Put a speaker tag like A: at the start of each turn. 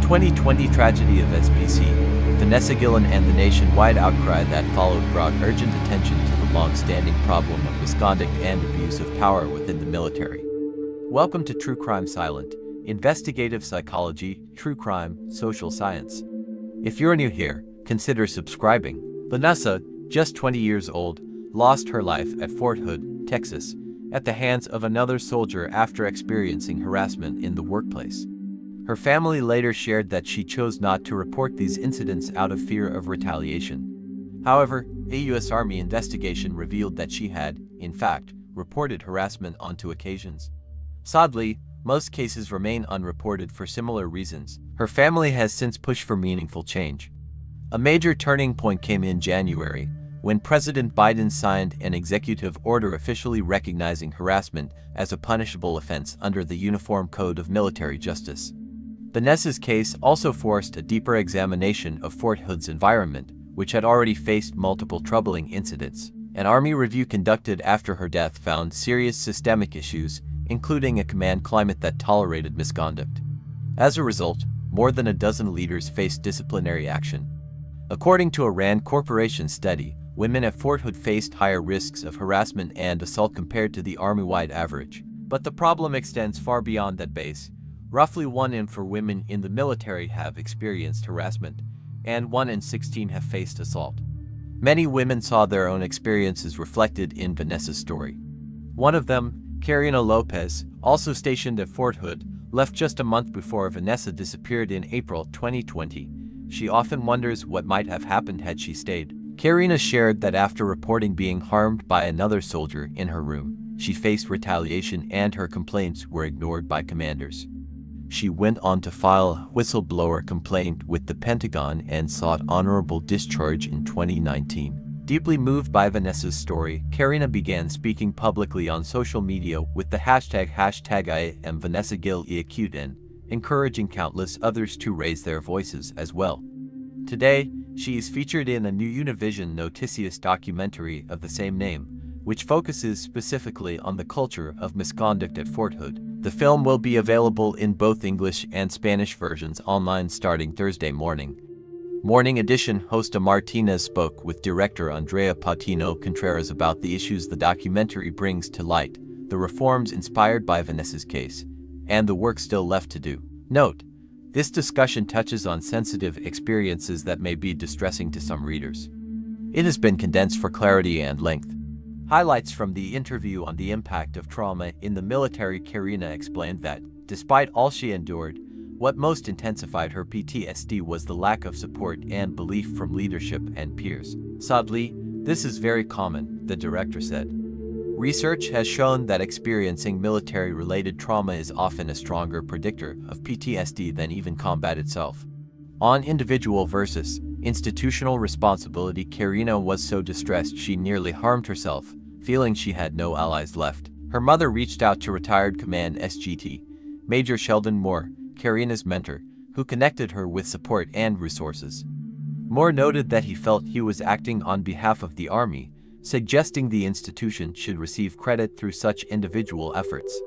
A: 2020 tragedy of SPC, Vanessa Gillen and the nationwide outcry that followed brought urgent attention to the long-standing problem of misconduct and abuse of power within the military. Welcome to True Crime Silent, investigative psychology, true crime, social science. If you're new here, consider subscribing. Vanessa, just 20 years old, lost her life at Fort Hood, Texas, at the hands of another soldier after experiencing harassment in the workplace. Her family later shared that she chose not to report these incidents out of fear of retaliation. However, a U.S. Army investigation revealed that she had, in fact, reported harassment on 2 occasions. Sadly, most cases remain unreported for similar reasons. Her family has since pushed for meaningful change. A major turning point came in January, when President Biden signed an executive order officially recognizing harassment as a punishable offense under the Uniform Code of Military Justice. Vanessa's case also forced a deeper examination of Fort Hood's environment, which had already faced multiple troubling incidents. An Army review conducted after her death found serious systemic issues, including a command climate that tolerated misconduct. As a result, more than a dozen leaders faced disciplinary action. According to a RAND Corporation study, women at Fort Hood faced higher risks of harassment and assault compared to the Army-wide average. But the problem extends far beyond that base. Roughly 1 in 4 women in the military have experienced harassment, and 1 in 16 have faced assault. Many women saw their own experiences reflected in Vanessa's story. One of them, Karina Lopez, also stationed at Fort Hood, left just a month before Vanessa disappeared in April 2020. She often wonders what might have happened had she stayed. Karina shared that after reporting being harmed by another soldier in her room, she faced retaliation and her complaints were ignored by commanders. She went on to file a whistleblower complaint with the Pentagon and sought honorable discharge in 2019. Deeply moved by Vanessa's story, Karina began speaking publicly on social media with the hashtag I am Vanessa Gillen, encouraging countless others to raise their voices as well. Today, she is featured in a new Univision Noticias documentary of the same name, which focuses specifically on the culture of misconduct at Fort Hood. The film will be available in both English and Spanish versions online starting Thursday morning. Morning Edition host Martinez spoke with director Andrea Patino Contreras about the issues the documentary brings to light, the reforms inspired by Vanessa's case, and the work still left to do. Note: this discussion touches on sensitive experiences that may be distressing to some readers. It has been condensed for clarity and length. Highlights from the interview on the impact of trauma in the military. Karina explained that, despite all she endured, what most intensified her PTSD was the lack of support and belief from leadership and peers. Sadly, this is very common, the director said. Research has shown that experiencing military-related trauma is often a stronger predictor of PTSD than even combat itself. On individual versus institutional responsibility, Karina was so distressed she nearly harmed herself, feeling she had no allies left. Her mother reached out to retired Command SGT, Major Sheldon Moore, Karina's mentor, who connected her with support and resources. Moore noted that he felt he was acting on behalf of the Army, suggesting the institution should receive credit through such individual efforts.